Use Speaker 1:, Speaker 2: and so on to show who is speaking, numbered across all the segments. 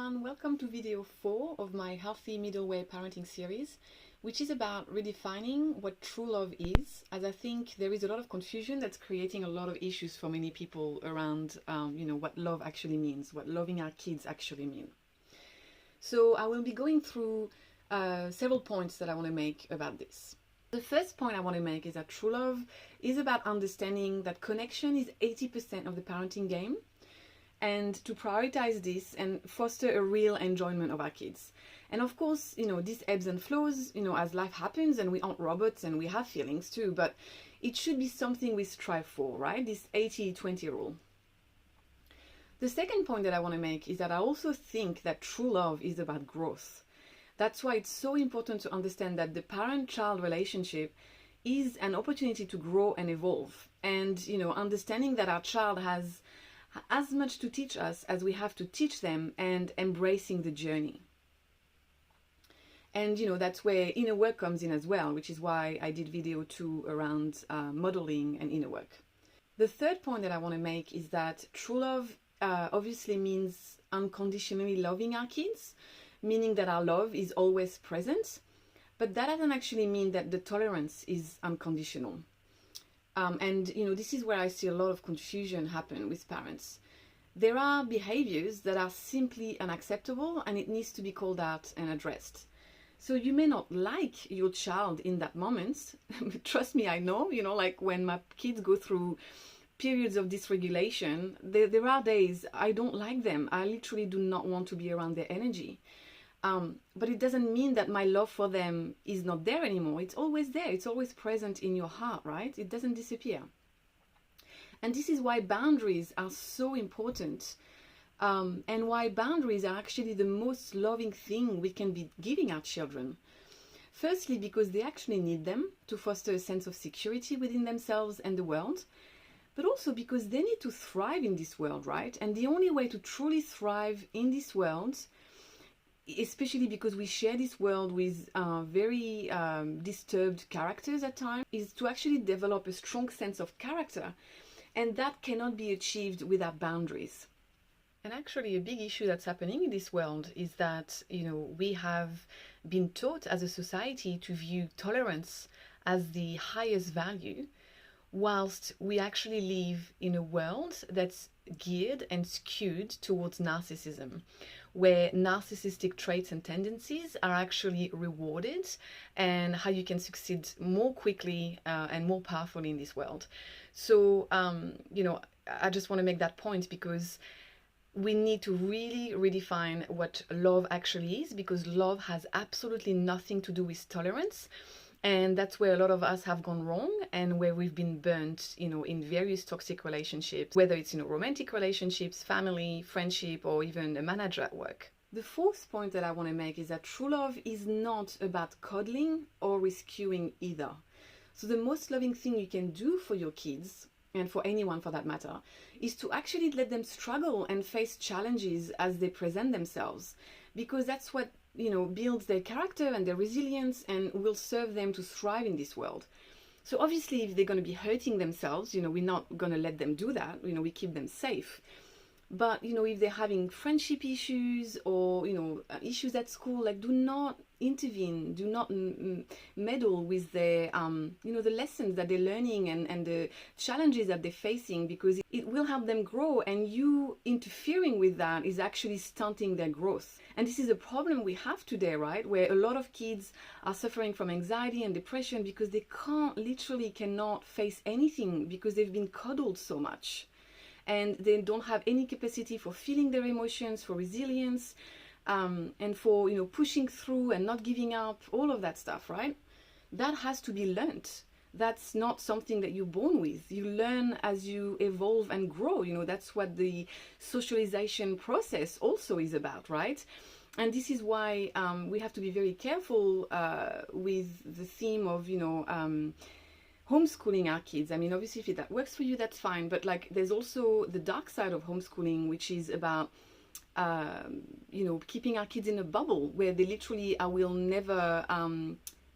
Speaker 1: everyone, welcome to video 4 of my Healthy Middle Way Parenting series, which is about redefining what true love is, as I think there is a lot of confusion that's creating a lot of issues for many people around what love actually means, what loving our kids actually mean. So I will be going through several points that I want to make about this. The first point I want to make is that true love is about understanding that connection is 80% of the parenting game, and to prioritize this and foster a real enjoyment of our kids. And of course, this ebbs and flows, as life happens, and we aren't robots and we have feelings too, but it should be something we strive for, right? This 80-20 rule. The second point that I want to make is that I also think that true love is about growth. That's why it's so important to understand that the parent-child relationship is an opportunity to grow and evolve. And, understanding that our child has as much to teach us as we have to teach them, and embracing the journey. And that's where inner work comes in as well, which is why I did video 2 around modeling and inner work. The third point that I want to make is that true love obviously means unconditionally loving our kids, meaning that our love is always present, but that doesn't actually mean that the tolerance is unconditional. This is where I see a lot of confusion happen with parents. There are behaviors that are simply unacceptable, and it needs to be called out and addressed. So you may not like your child in that moment. Trust me, I know, like when my kids go through periods of dysregulation, there are days I don't like them. I literally do not want to be around their energy. But it doesn't mean that my love for them is not there anymore. It's always there. It's always present in your heart, right? It doesn't disappear. And this is why boundaries are so important, and why boundaries are actually the most loving thing we can be giving our children. Firstly, because they actually need them to foster a sense of security within themselves and the world, but also because they need to thrive in this world, right? And the only way to truly thrive in this world, especially because we share this world with very disturbed characters at times, is to actually develop a strong sense of character. And that cannot be achieved without boundaries. And actually a big issue that's happening in this world is that, we have been taught as a society to view tolerance as the highest value, whilst we actually live in a world that's geared and skewed towards narcissism, where narcissistic traits and tendencies are actually rewarded, and how you can succeed more quickly and more powerfully in this world. So, I just want to make that point because we need to really redefine what love actually is, because love has absolutely nothing to do with tolerance. And that's where a lot of us have gone wrong, and where we've been burnt, in various toxic relationships, whether it's, romantic relationships, family, friendship, or even a manager at work. The fourth point that I want to make is that true love is not about coddling or rescuing either. So the most loving thing you can do for your kids, and for anyone for that matter, is to actually let them struggle and face challenges as they present themselves, because that's what builds their character and their resilience, and will serve them to thrive in this world. So obviously, if they're going to be hurting themselves, we're not going to let them do that. We keep them safe. But if they're having friendship issues or issues at school, do not intervene, do not meddle with their the lessons that they're learning and the challenges that they're facing, because it will help them grow, and you interfering with that is actually stunting their growth. And this is a problem we have today, right, where a lot of kids are suffering from anxiety and depression because they literally cannot face anything, because they've been coddled so much. And they don't have any capacity for feeling their emotions, for resilience, and for pushing through and not giving up, all of that stuff, right? That has to be learned. That's not something that you're born with. You learn as you evolve and grow. That's what the socialization process also is about, right? And this is why we have to be very careful with the theme of homeschooling our kids. I mean, obviously, if that works for you, that's fine. But there's also the dark side of homeschooling, which is about, keeping our kids in a bubble where they literally will never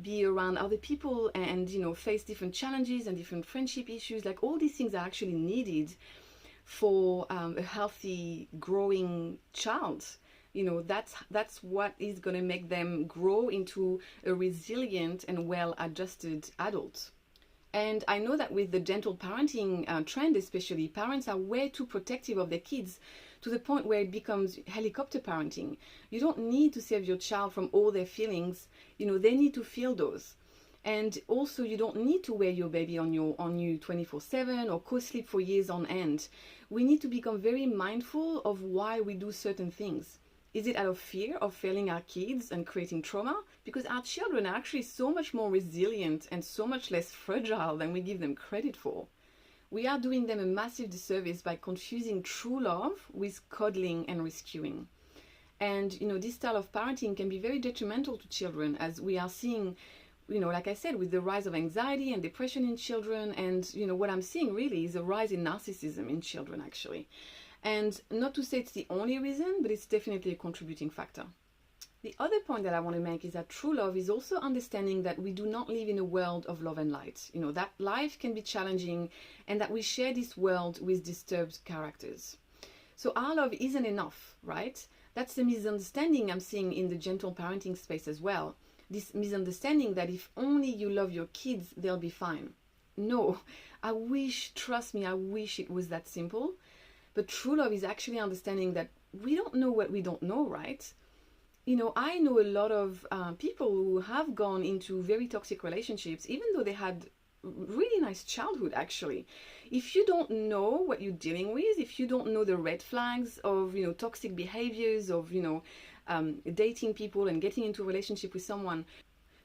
Speaker 1: be around other people and, face different challenges and different friendship issues. All these things are actually needed for a healthy, growing child. That's what is going to make them grow into a resilient and well-adjusted adult. And I know that with the gentle parenting trend, especially, parents are way too protective of their kids to the point where it becomes helicopter parenting. You don't need to save your child from all their feelings. They need to feel those. And also, you don't need to wear your baby on you 24/7 or co-sleep for years on end. We need to become very mindful of why we do certain things. Is it out of fear of failing our kids and creating trauma? Because our children are actually so much more resilient and so much less fragile than we give them credit for. We are doing them a massive disservice by confusing true love with coddling and rescuing. And, this style of parenting can be very detrimental to children, as we are seeing, like I said, with the rise of anxiety and depression in children. And, what I'm seeing really is a rise in narcissism in children, actually. And not to say it's the only reason, but it's definitely a contributing factor. The other point that I want to make is that true love is also understanding that we do not live in a world of love and light. That life can be challenging and that we share this world with disturbed characters. So our love isn't enough, right? That's the misunderstanding I'm seeing in the gentle parenting space as well. This misunderstanding that if only you love your kids, they'll be fine. No, trust me, I wish it was that simple. But true love is actually understanding that we don't know what we don't know, right? I know a lot of people who have gone into very toxic relationships, even though they had really nice childhood, actually. If you don't know what you're dealing with, if you don't know the red flags of, toxic behaviors, of, dating people and getting into a relationship with someone,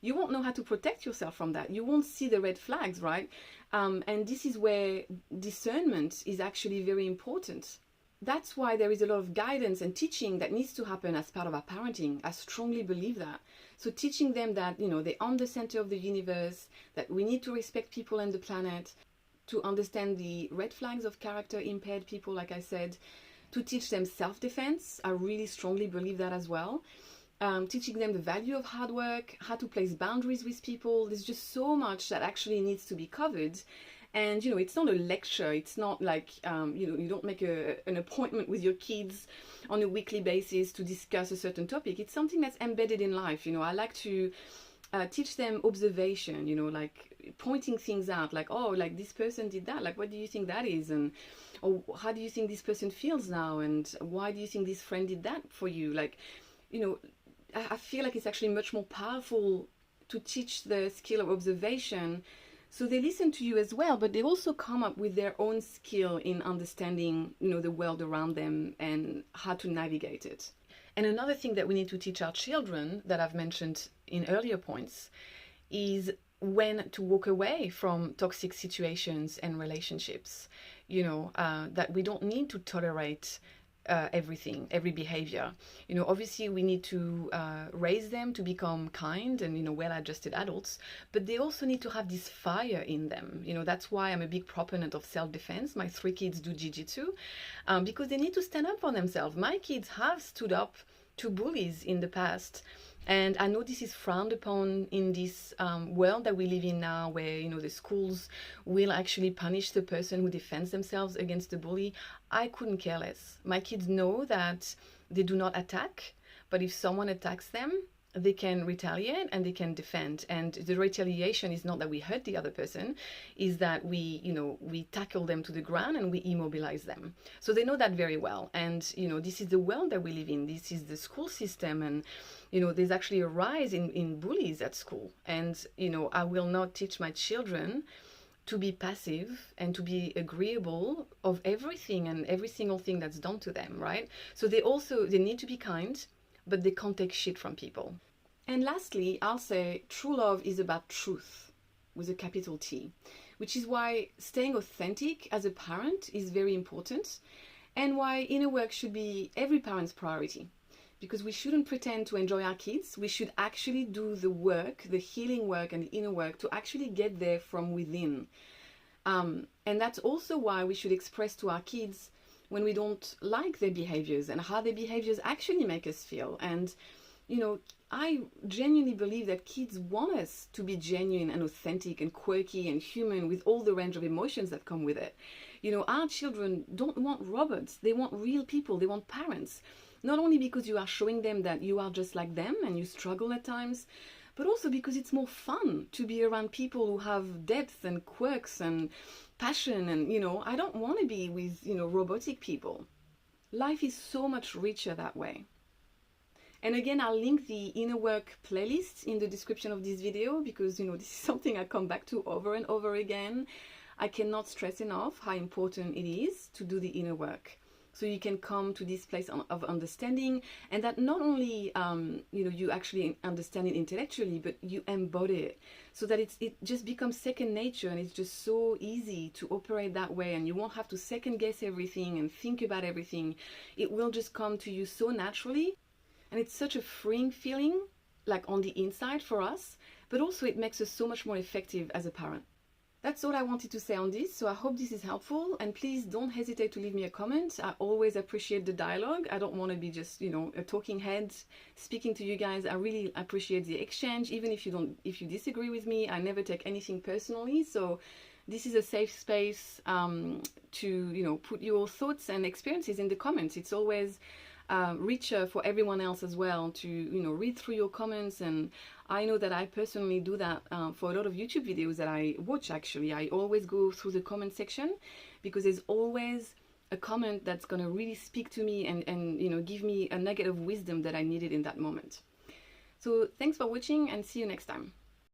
Speaker 1: you won't know how to protect yourself from that. You won't see the red flags, right? And this is where discernment is actually very important. That's why there is a lot of guidance and teaching that needs to happen as part of our parenting. I strongly believe that. So teaching them that, they're on the center of the universe, that we need to respect people and the planet, to understand the red flags of character impaired people, like I said, to teach them self-defense. I really strongly believe that as well. Teaching them the value of hard work, how to place boundaries with people. There's just so much that actually needs to be covered. And, it's not a lecture. It's not like, you don't make an appointment with your kids on a weekly basis to discuss a certain topic. It's something that's embedded in life. I like to teach them observation, like pointing things out, like, oh, like this person did that. Like, what do you think that is? And, or how do you think this person feels now? And why do you think this friend did that for you? Like, I feel like it's actually much more powerful to teach the skill of observation. So they listen to you as well, but they also come up with their own skill in understanding, the world around them and how to navigate it. And another thing that we need to teach our children that I've mentioned in earlier points is when to walk away from toxic situations and relationships. That we don't need to tolerate everything, every behavior. Obviously we need to raise them to become kind and, well-adjusted adults, but they also need to have this fire in them. That's why I'm a big proponent of self-defense. My 3 kids do jiu-jitsu because they need to stand up for themselves. My kids have stood up to bullies in the past. And I know this is frowned upon in this world that we live in now, where, the schools will actually punish the person who defends themselves against the bully. I couldn't care less. My kids know that they do not attack, but if someone attacks them, they can retaliate and they can defend. And the retaliation is not that we hurt the other person, is that we tackle them to the ground and we immobilize them. So they know that very well. And, this is the world that we live in. This is the school system. And, there's actually a rise in bullies at school. And, I will not teach my children to be passive and to be agreeable of everything and every single thing that's done to them, right? So they need to be kind, but they can't take shit from people. And lastly, I'll say true love is about truth with a capital T, which is why staying authentic as a parent is very important, and why inner work should be every parent's priority. Because we shouldn't pretend to enjoy our kids. We should actually do the work, the healing work and the inner work to actually get there from within. And that's also why we should express to our kids when we don't like their behaviors and how their behaviors actually make us feel. And, I genuinely believe that kids want us to be genuine and authentic and quirky and human with all the range of emotions that come with it. Our children don't want robots. They want real people. They want parents. Not only because you are showing them that you are just like them and you struggle at times, but also because it's more fun to be around people who have depth and quirks and passion. And, I don't want to be with, robotic people. Life is so much richer that way. And again, I'll link the inner work playlist in the description of this video because, this is something I come back to over and over again. I cannot stress enough how important it is to do the inner work. So you can come to this place of understanding, and that not only, you actually understand it intellectually, but you embody it so that it just becomes second nature, and it's just so easy to operate that way, and you won't have to second guess everything and think about everything. It will just come to you so naturally, and it's such a freeing feeling, like on the inside for us, but also it makes us so much more effective as a parent. That's all I wanted to say on this, so I hope this is helpful, and please don't hesitate to leave me a comment. I always appreciate the dialogue. I don't want to be just, a talking head speaking to you guys. I really appreciate the exchange, even if you disagree with me. I never take anything personally, so this is a safe space to, put your thoughts and experiences in the comments. It's always richer for everyone else as well to read through your comments, and I know that I personally do that for a lot of YouTube videos that I watch. Actually, I always go through the comment section because there's always a comment that's going to really speak to me and give me a nugget of wisdom that I needed in that moment. So thanks for watching, and see you next time.